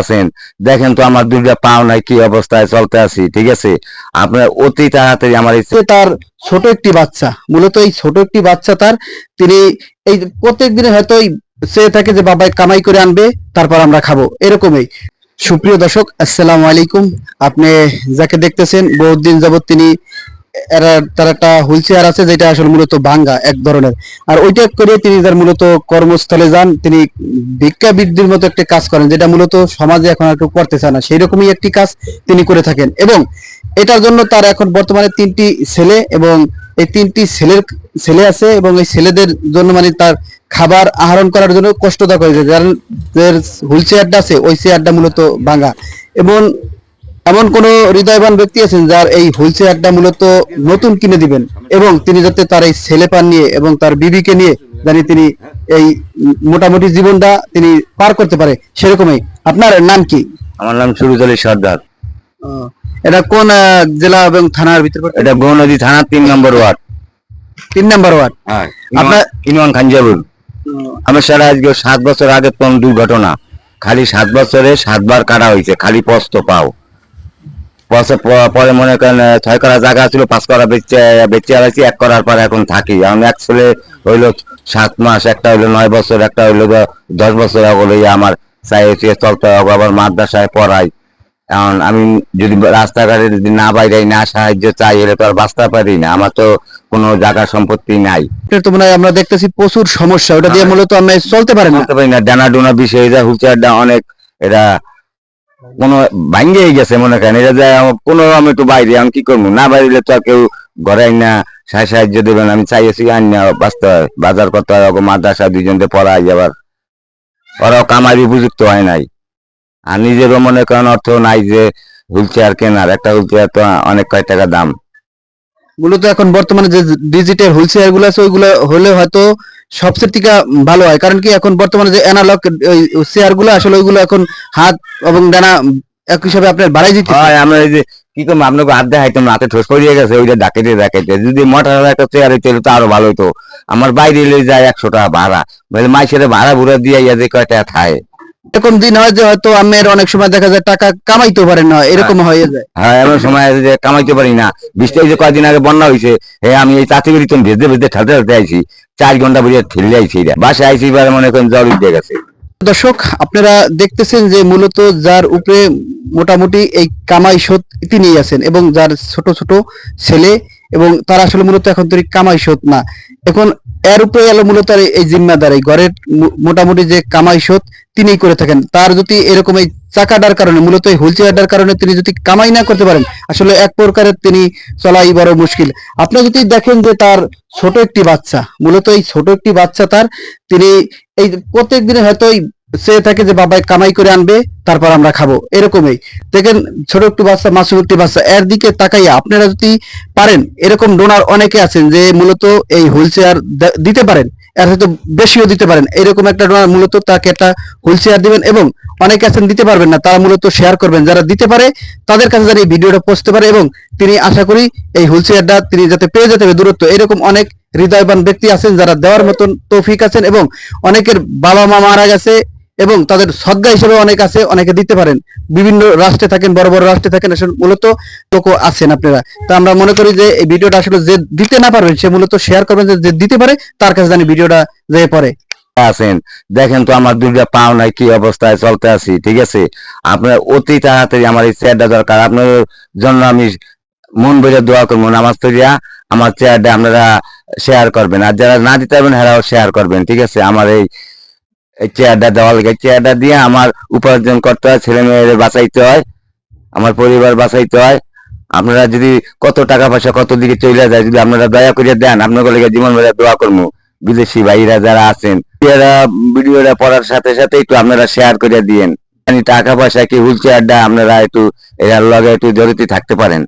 আছেন, দেখেন তো আমার দুইটা পাও নাই, কি অবস্থায় চলতে আছি, ঠিক আছে। আপনার অতি তাড়াতাড়ি আমার তার ছোট একটি বাচ্চা, মূলত এই ছোট একটি বাচ্চা তার, তিনি এই প্রত্যেক দিনে হয়তো চেয়ে থাকে যে বাবা কামাই করে আনবে, তারপর আমরা খাবো, এরকমই। সুপ্রিয় দর্শক, আসসালামু আলাইকুম। আপনি যাকে দেখতেছেন বহুত দিন যাবত তিনি তার একটা হুইল চেয়ার আছে, যেটা আসলে মূলত ভাঙ্গা এক ধরনের, আর ওইটা করে তিনি তার মূলত কর্মস্থলে যান। তিনি ভিক্ষাবৃত্তির মতো একটা কাজ করেন, যেটা মূলত সমাজে এখন আর কেউ করতে চায় না, সেই রকমই একটি কাজ তিনি করে থাকেন। এবং এটার জন্য তার এখন বর্তমানে 3টি ছেলে, এবং এই 3টি ছেলে আছে, এবং এই ছেলেদের জন্য মানে তার খাবার আহরণ করার জন্য কষ্টদায়ক হয়েছে। যার হুইল চেয়ারটা আছে, ওই চেয়ারটা মূলত ভাঙ্গা। এবং এমন কোন হৃদয়বান ব্যক্তি আছেন যার এই হুইল চেয়ারটা মূলত নতুন কিনে দিবেন, এবং তিনি যাতে তার এই ছেলে পান নিয়ে এবং তার বিবিকে নিয়ে জানি তিনি এই মোটামুটি জীবনটা তিনি পার করতে পারে, সেরকমই। আপনার নাম কি? আমার নাম সুরুজ আলী সর্দার। এটা কোন জেলা এবং থানার ভিতরে পড়ে? এটা বনদী থানা 3 নম্বর ওয়ার্ড। 3 নম্বর ওয়ার্ড। হ্যাঁ, আপনার ইনওয়ান খানজাবুল। আমার সারা আজকে 7 বছর আগে কোন দুর্ঘটনা, খালি 7 বছরে 7 বার কাটা হয়েছে, খালি পস্ত পাও। পরে মনে করেন 6 করা জায়গা ছিল, 5 করা বেচে আলাইছি, 1 করার পর এখন থাকি। আমি এক ছেলে হইলো 7 মাস, একটা হইলো 9 বছর, একটা হইলো 10 বছর। আমার চাইছে চলতে হবে, আবার মাদ্রাসায় পড়াই। এখন আমি যদি রাস্তাঘাটে যদি না বাইরে না সাহায্য চাই, এলে তো আর বাঁচতে পারি না। আমার তো কোনো জায়গা সম্পত্তি নাই। তো মনে হয় আমরা দেখতেছি প্রচুর সমস্যা, ওটা দিয়ে মূলত আমি চলতে পারেন না। চলতে পারি না, ডানা ডোনা বিষয় হয়ে যায়, হুইলচেয়ারটা অনেক এটা কোনো ভাঙ্গে গেছে মনে করেন। এটা যে কোনো আমি একটু বাইরে, আমি কি করবো, না বাইরে তো আর কেউ ঘরে না সাহায্য দেবেন। আমি চাইছি আইনা বাঁচতে হয়, বাজার করতে হয়, মাদ্রাসা 2জনকে পড়াই, আবার ওরাও কামাই উপযুক্ত হয় নাই। আর নিজেরও মনে করেন অর্থ নাই যে হুইল চেয়ার কেনার। একটা হুইল চেয়ার তো অনেক কয় টাকা দাম। মূলত এখন বর্তমানে যে ডিজিটাল হুইল চেয়ার গুলো আছে, ওইগুলো হলে হয়তো সবচেয়ে থেকে ভালো হয়। কারণ কি, এখন বর্তমানে যে অ্যানালগ চেয়ার গুলো আসলে ওইগুলো এখন হাত এবং ডানা এক হিসাবে আপনার বাড়াই দিতে হয়। আমরা এই যে কি করবো, আপনাকে হাত দেখাইতাম, হাতে ঠোস পড়িয়ে গেছে, ওইটা ডাকাইতে ডাকাইতে। যদি মোটর একটা চেয়ার হইতে তো আরো ভালো হইতো। আমার বাইরে যায় 100 টাকা ভাড়া, মাইসের ভাড়া ভুড়া দিয়ে যে কয় টাকা খায়। এরকম দিন হয় যে হয়তো আমের অনেক সময় দেখা যায় টাকা কামাইতে পারেন না, এরকম হয়ে যায়। হ্যাঁ, এমন সময় যে কামাইতে পারি না। বৃষ্টি যে কয়েকদিন আগে বন্যা হয়েছে, আমি এই চাচিগুড়ি তুমি ভেজতে ভেজতে ঠেলতে ঠেলতে আইছি, 4 ঘন্টা বুঝে ঠেলে আইছি। বাসায় আইছি, এবার মনে করেন জল উঠে গেছে। দর্শক, আপনারা দেখতেছেন যে মূলত যার উপরে মোটামুটি এই কামাই শোধ তিনি আছেন, এবং যার ছোট ছোট ছেলে, এবং তারা আসলে মূলত এখন তৈরি কামাই শোধ না। এখন এর উপরে এলো মূলত এই জিম্মাদার, এই ঘরের মোটামুটি যে কামাই শোধ তিনি করে থাকেন। তার যদি এরকম এই চাকাটার কারণে, মূলত এই হুইল চেয়ারটার কারণে তিনি যদি কামাই না করতে পারেন, আসলে এক প্রকারের তিনি চলাই বড় মুশকিল। আপনি যদি দেখেন যে তার ছোট একটি বাচ্চা, মূলত এই ছোট একটি বাচ্চা তার, তিনি এই প্রত্যেক দিনে হয়তো চেয়ে থাকে যে বাবা কামাই করে আনবে, তারপর আমরা খাবো, এরকমই। দেখেন ছোট একটু বাচ্চা, মাসুম একটি বাচ্চা, এর দিকে তাকাইয়া আপনারা যদি পারেন, এরকম ডোনার অনেকে আছেন যে মূলত এই হুইল চেয়ার দিতে পারেন, এর হয়তো বেশিও দিতে পারেন। এরকম একটা ডোনার মূলত তাকে একটা হুইল চেয়ার দিবেন, এবং অনেকে আছেন দিতে পারবেন না, তারা মূলত শেয়ার করবেন। যারা দিতে পারে তাদের কাছে যেন এই ভিডিওটা পৌঁছতে পারে, এবং তিনি আশা করি এই হুইল চেয়ারটা তিনি যাতে পেয়ে যেতে হবে দূরত্ব। এরকম অনেক হৃদয়বান ব্যক্তি আছেন যারা দেওয়ার মতন তৌফিক আছেন, এবং অনেকের বাবা মা মারা গেছে, এবং তাদের সদ্গা হিসেবে অনেক আছে, অনেকে দিতে পারেন। বিভিন্ন রাষ্ট্রে থাকেন, বড় বড় রাষ্ট্রে থাকেন, আসলে মূলত লোকও আছেন আপনারা। তো আমরা মনে করি যে এই ভিডিওটা আসলে যে দিতে না পারবেন, সে মূলত শেয়ার করবেন, যে দিতে পারে তার কাছে জানি ভিডিওটা যেয়ে পড়ে। আছেন, দেখেন তো আমার দুইটা পাও নাই, কি অবস্থায় চলতে আছি, ঠিক আছে। আপনার অতি তাড়াতাড়ি আমার এই চেয়ারটা দরকার। আপনার জন্য আমি মন ভরে দোয়া করবো, নামাজ পড়িয়া আমার চেয়ারটা আপনারা শেয়ার করবেন, আর যারা না দিতে পারবেন হেরাও শেয়ার করবেন, ঠিক আছে। আমার এই চেয়ারটা দেওয়া লাগে, চেয়ারটা দিয়ে আমার উপার্জন করতে হয়, ছেলে মেয়েদের বাঁচাইতে হয়, আমার পরিবার বাঁচাইতে হয়। আপনারা যদি কত টাকা পয়সা কত দিকে চলে যায়, যদি আপনারা দয়া করে দেন, আপনাদের লেগে জীবন ভরে দোয়া করবো। বিদেশি ভাইরা যারা আছেন, এরা ভিডিওটা পড়ার সাথে সাথে একটু আপনারা শেয়ার করে দিয়েন। টাকা পয়সা কি হুইল চেয়ারটা আপনারা একটু এর লগে একটু জড়িত থাকতে পারেন।